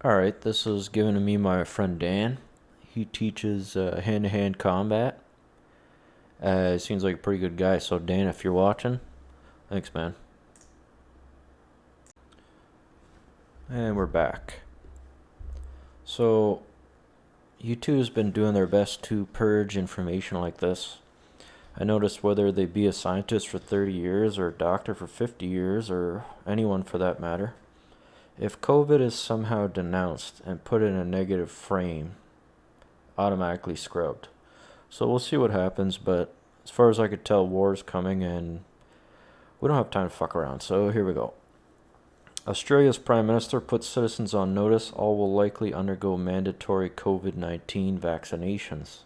Alright, this was given to me by my friend Dan. He teaches hand-to-hand combat. He seems like a pretty good guy. So Dan, if you're watching, thanks, man. And we're back. So, U2 has been doing their best to purge information like this. I noticed whether they be a scientist for 30 years or a doctor for 50 years or anyone for that matter, if COVID is somehow denounced and put in a negative frame, automatically scrubbed. So we'll see what happens, but as far as I could tell, war's coming and we don't have time to fuck around. So here we go. Australia's Prime Minister puts citizens on notice all will likely undergo mandatory COVID-19 vaccinations.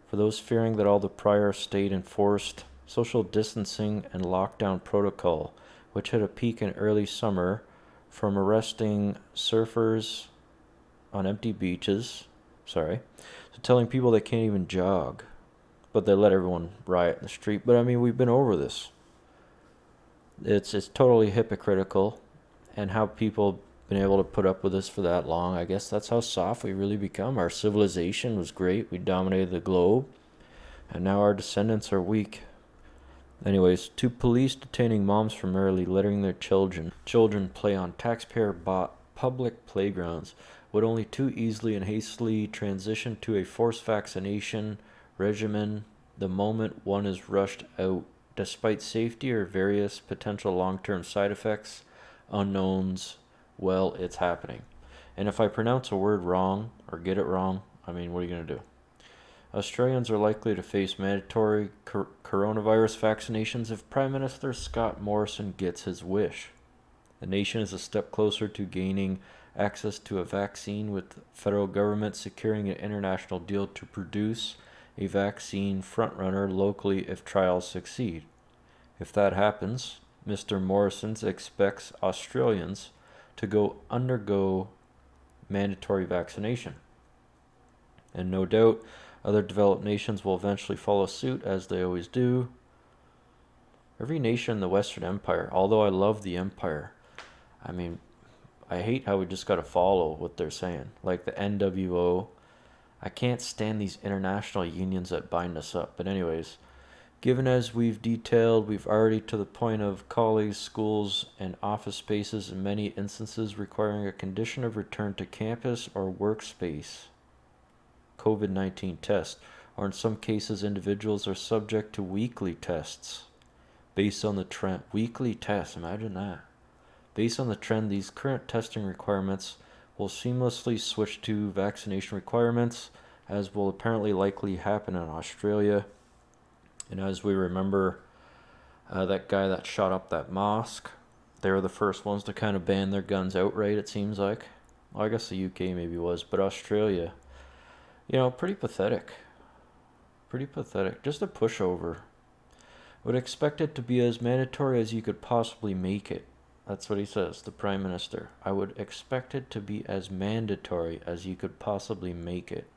For those fearing that all the prior state enforced social distancing and lockdown protocol, which hit a peak in early summer, from arresting surfers on empty beaches, to telling people they can't even jog, but they let everyone riot in the street. But I mean, we've been over this. It's totally hypocritical, and how people been able to put up with this for that long. I guess that's how soft we really become. Our civilization was great. We dominated the globe, and now our descendants are weak. Anyways, to police detaining moms from early letting their children play on taxpayer-bought public playgrounds would only too easily and hastily transition to a forced vaccination regimen the moment one is rushed out, despite safety or various potential long-term side effects, unknowns. Well, it's happening. And if I pronounce a word wrong or get it wrong, I mean, what are you going to do? Australians are likely to face mandatory coronavirus vaccinations if Prime Minister Scott Morrison gets his wish. The nation is a step closer to gaining access to a vaccine, with the federal government securing an international deal to produce a vaccine frontrunner locally if trials succeed. If that happens, Mr. Morrison expects Australians to undergo mandatory vaccination. And no doubt, other developed nations will eventually follow suit, as they always do. Every nation in the Western Empire, although I love the Empire, I mean, I hate how we just gotta follow what they're saying. Like the NWO. I can't stand these international unions that bind us up. But anyways, given as we've detailed, we've already to the point of colleges, schools, and office spaces in many instances requiring a condition of return to campus or workspace COVID-19 test, or in some cases individuals are subject to weekly tests based on the trend. Weekly tests, imagine that. Based on the trend, these current testing requirements will seamlessly switch to vaccination requirements, as will apparently likely happen in Australia. And as we remember, that guy that shot up that mosque, they were the first ones to kind of ban their guns outright, it seems like. Well, I guess the UK maybe was, but Australia, pretty pathetic. Pretty pathetic. Just a pushover. Would expect it to be as mandatory as you could possibly make it. That's what he says, the Prime Minister. I would expect it to be as mandatory as you could possibly make it.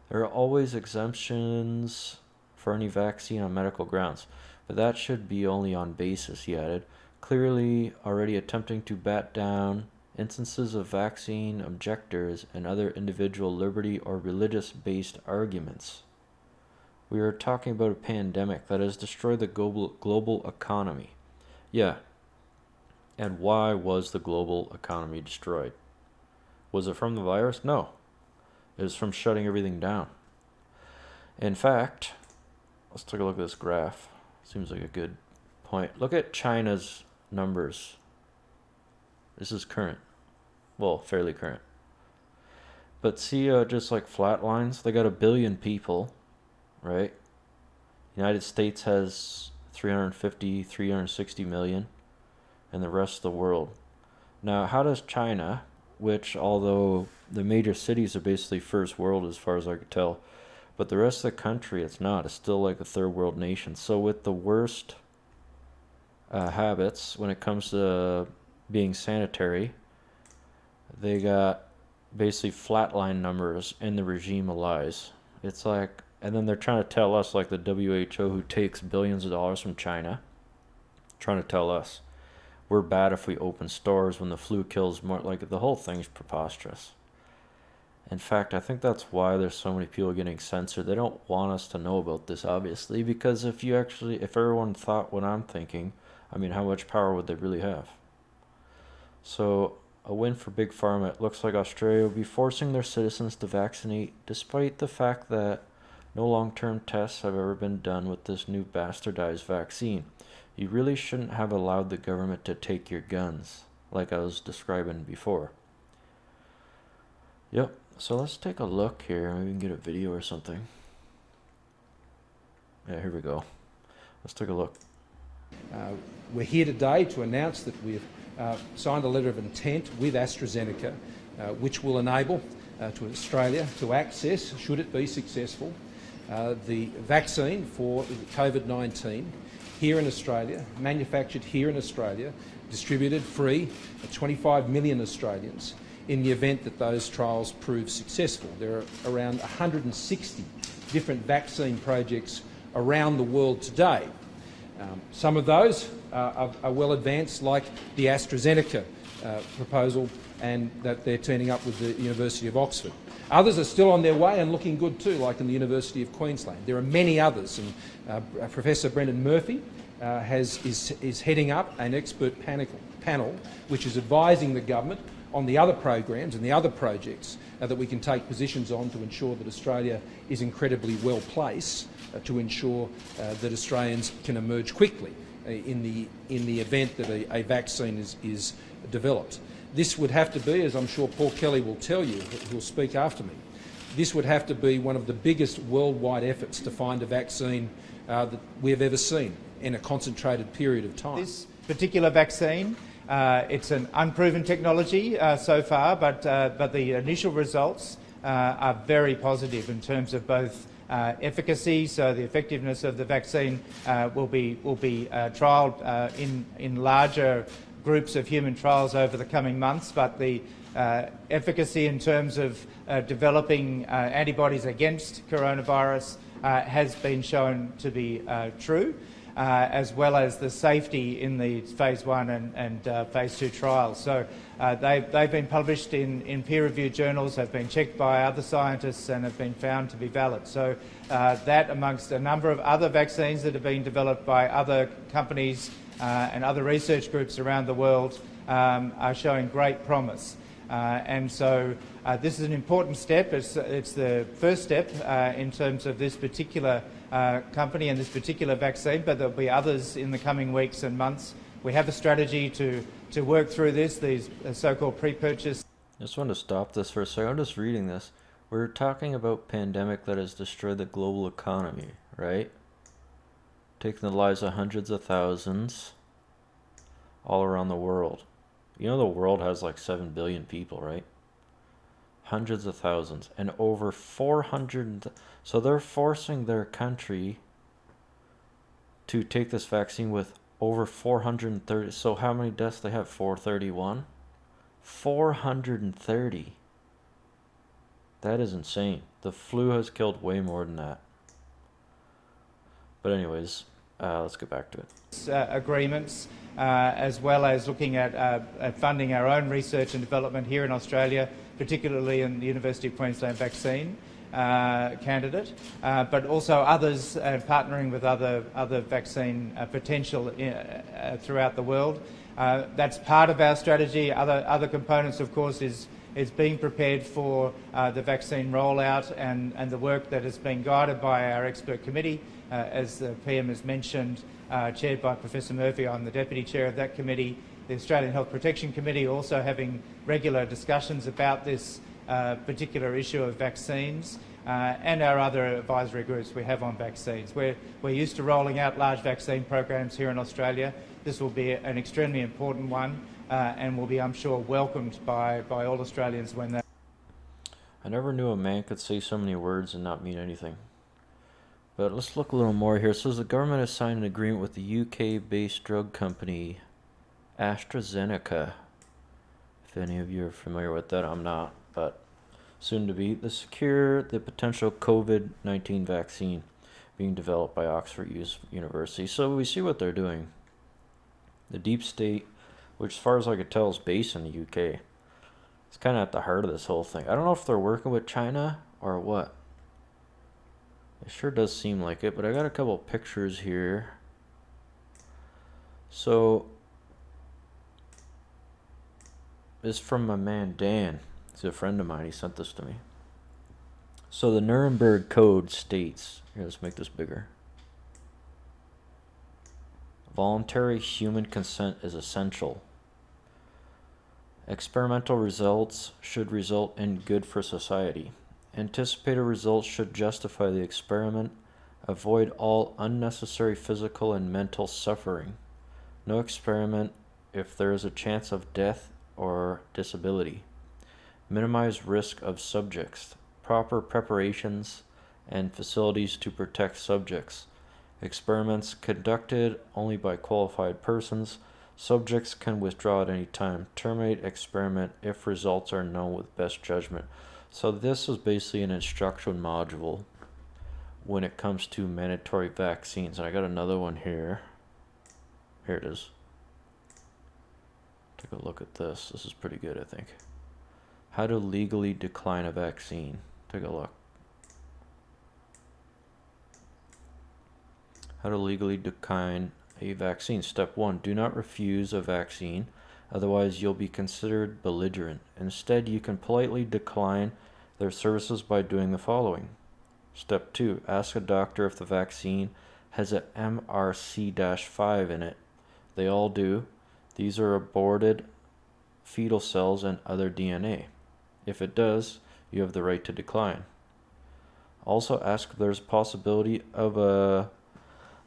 There are always exemptions for any vaccine on medical grounds, but that should be only on basis, he added, clearly already attempting to bat down instances of vaccine objectors and other individual liberty or religious-based arguments. We are talking about a pandemic that has destroyed the global economy. Yeah. And why was the global economy destroyed? Was it from the virus? No. It was from shutting everything down. In fact, let's take a look at this graph. Seems like a good point. Look at China's numbers. This is current. Well, fairly current. But see, just like flat lines, they got 1 billion people, right? United States has 350, 360 million, and the rest of the world. Now, how does China, which although the major cities are basically first world as far as I could tell, but the rest of the country, it's not. It's still like a third world nation. So with the worst habits when it comes to being sanitary, they got basically flatline numbers in the regime of lies. It's like, and then they're trying to tell us, like the WHO, who takes billions of dollars from China, trying to tell us, we're bad if we open stores when the flu kills more. Like, the whole thing's preposterous. In fact, I think that's why there's so many people getting censored. They don't want us to know about this, obviously, because if everyone thought what I'm thinking, I mean, how much power would they really have? So, a win for Big Pharma. It looks like Australia will be forcing their citizens to vaccinate, despite the fact that no long-term tests have ever been done with this new bastardized vaccine. You really shouldn't have allowed the government to take your guns, like I was describing before. Yep, so let's take a look here. Maybe we can get a video or something. Yeah, here we go. Let's take a look. We're here today to announce that we've signed a letter of intent with AstraZeneca, which will enable to Australia to access, should it be successful, the vaccine for COVID-19 here in Australia, manufactured here in Australia, distributed free to 25 million Australians in the event that those trials prove successful. There are around 160 different vaccine projects around the world today. Some of those are well advanced, like the AstraZeneca proposal, and that they're teaming up with the University of Oxford. Others are still on their way and looking good too, like in the University of Queensland. There are many others, and Professor Brendan Murphy is heading up an expert panel which is advising the government on the other programs and the other projects that we can take positions on to ensure that Australia is incredibly well placed to ensure that Australians can emerge quickly in the event that a vaccine is developed. This would have to be, as I'm sure Paul Kelly will tell you, who will speak after me, this would have to be one of the biggest worldwide efforts to find a vaccine that we have ever seen in a concentrated period of time. This particular vaccine, it's an unproven technology so far, but the initial results are very positive in terms of both efficacy, so the effectiveness of the vaccine will be trialled in larger groups of human trials over the coming months, but the efficacy in terms of developing antibodies against coronavirus has been shown to be true, as well as the safety in the phase 1 and phase 2 trials. So they've been published in peer-reviewed journals, have been checked by other scientists and have been found to be valid. So that, amongst a number of other vaccines that have been developed by other companies and other research groups around the world, are showing great promise. And so this is an important step. It's the first step in terms of this particular company and this particular vaccine, but there'll be others in the coming weeks and months. We have a strategy to work through this, these so-called pre-purchase. I just want to stop this for a second. I'm just reading this. We're talking about pandemic that has destroyed the global economy, right? Taking the lives of hundreds of thousands all around the world. You know the world has like 7 billion people, right? Hundreds of thousands. And over 400... So they're forcing their country to take this vaccine with over 430... So how many deaths they have? 431? 430. That is insane. The flu has killed way more than that. But anyways, let's get back to it. Agreements, as well as looking at funding our own research and development here in Australia, particularly in the University of Queensland vaccine candidate, but also others, partnering with other vaccine potential throughout the world. That's part of our strategy. Other components, of course, is being prepared for the vaccine rollout and the work that has been guided by our expert committee, as the PM has mentioned, chaired by Professor Murphy. I'm the Deputy Chair of that committee. The Australian Health Protection Committee also having regular discussions about this particular issue of vaccines, and our other advisory groups we have on vaccines. We're used to rolling out large vaccine programs here in Australia. This will be an extremely important one, and will be, I'm sure, welcomed by all Australians when they... I never knew a man could say so many words and not mean anything. But let's look a little more here. It says the government has signed an agreement with the UK-based drug company AstraZeneca. If any of you are familiar with that, I'm not, but soon to be, to secure the potential COVID-19 vaccine being developed by Oxford University. So we see what they're doing. The deep state which as far as I could tell is based in the UK. It's kind of at the heart of this whole thing. I don't know if they're working with China or what. It sure does seem like it, but I got a couple pictures here. So, this is from my man Dan. He's a friend of mine. He sent this to me. So the Nuremberg Code states, here, let's make this bigger. Voluntary human consent is essential. Experimental results should result in good for society. Anticipated results should justify the experiment. Avoid all unnecessary physical and mental suffering. No experiment if there is a chance of death or disability. Minimize risk of subjects. Proper preparations and facilities to protect subjects. Experiments conducted only by qualified persons. Subjects can withdraw at any time. Terminate experiment if results are known with best judgment. So this is basically an instruction module when it comes to mandatory vaccines. And I got another one here. Here it is. Take a look at this. This is pretty good, I think. How to legally decline a vaccine. Take a look. How to legally decline a vaccine. Step 1. Do not refuse a vaccine, otherwise you'll be considered belligerent. Instead, you can politely decline their services by doing the following. Step 2. Ask a doctor if the vaccine has a MRC-5 in it. They all do. These are aborted fetal cells and other DNA. If it does, you have the right to decline. Also ask if there's a possibility of a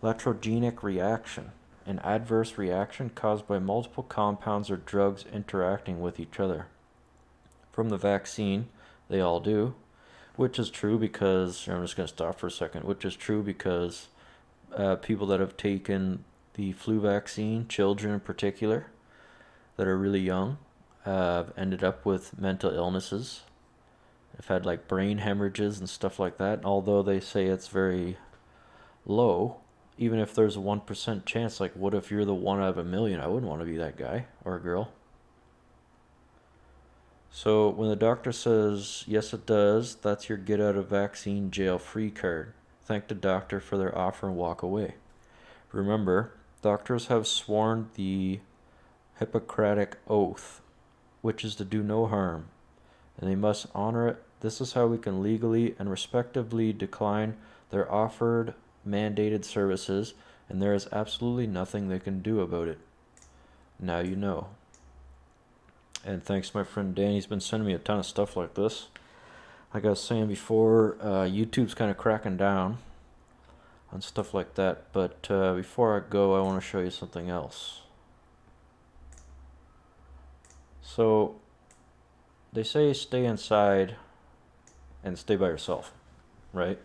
electrogenic reaction, an adverse reaction caused by multiple compounds or drugs interacting with each other. From the vaccine, they all do, which is true because, I'm just going to stop for a second, which is true because people that have taken the flu vaccine, children in particular, that are really young, have ended up with mental illnesses. I've had like brain hemorrhages and stuff like that. Although they say it's very low, even if there's a 1% chance, like what if you're the 1 out of a million? I wouldn't want to be that guy or girl. So when the doctor says, yes it does, that's your get out of vaccine jail free card. Thank the doctor for their offer and walk away. Remember, doctors have sworn the Hippocratic Oath, which is to do no harm, and they must honor it. This is how we can legally and respectively decline their offered mandated services, and there is absolutely nothing they can do about it. Now you know. And thanks to my friend Dan, he's been sending me a ton of stuff like this. Like I was saying before, YouTube's kind of cracking down on stuff like that, but before I go, I want to show you something else. So they say stay inside and stay by yourself, right?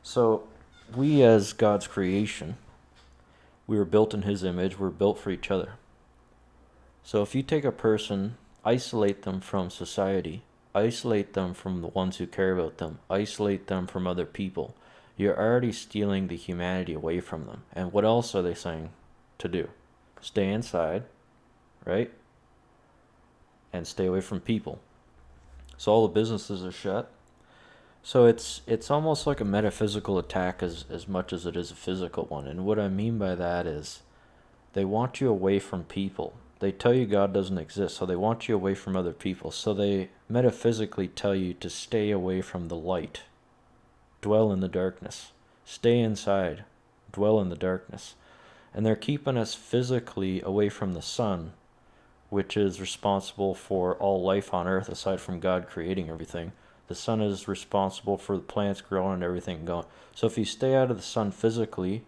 So we as God's creation, we were built in his image, we're built for each other. So if you take a person, isolate them from society, isolate them from the ones who care about them, isolate them from other people, you're already stealing the humanity away from them. And what else are they saying to do? Stay inside, right? And stay away from people. So all the businesses are shut. So it's almost like a metaphysical attack as much as it is a physical one. And what I mean by that is they want you away from people. They tell you God doesn't exist, so they want you away from other people. So they metaphysically tell you to stay away from the light. Dwell in the darkness. Stay inside. Dwell in the darkness. And they're keeping us physically away from the sun, which is responsible for all life on earth aside from God creating everything. The sun is responsible for the plants growing and everything going. So if you stay out of the sun physically,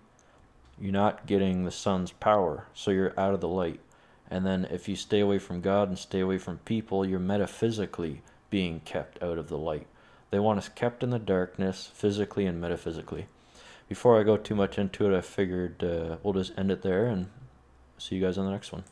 you're not getting the sun's power, so you're out of the light. And then if you stay away from God and stay away from people, you're metaphysically being kept out of the light. They want us kept in the darkness, physically and metaphysically. Before I go too much into it, I figured we'll just end it there and see you guys on the next one.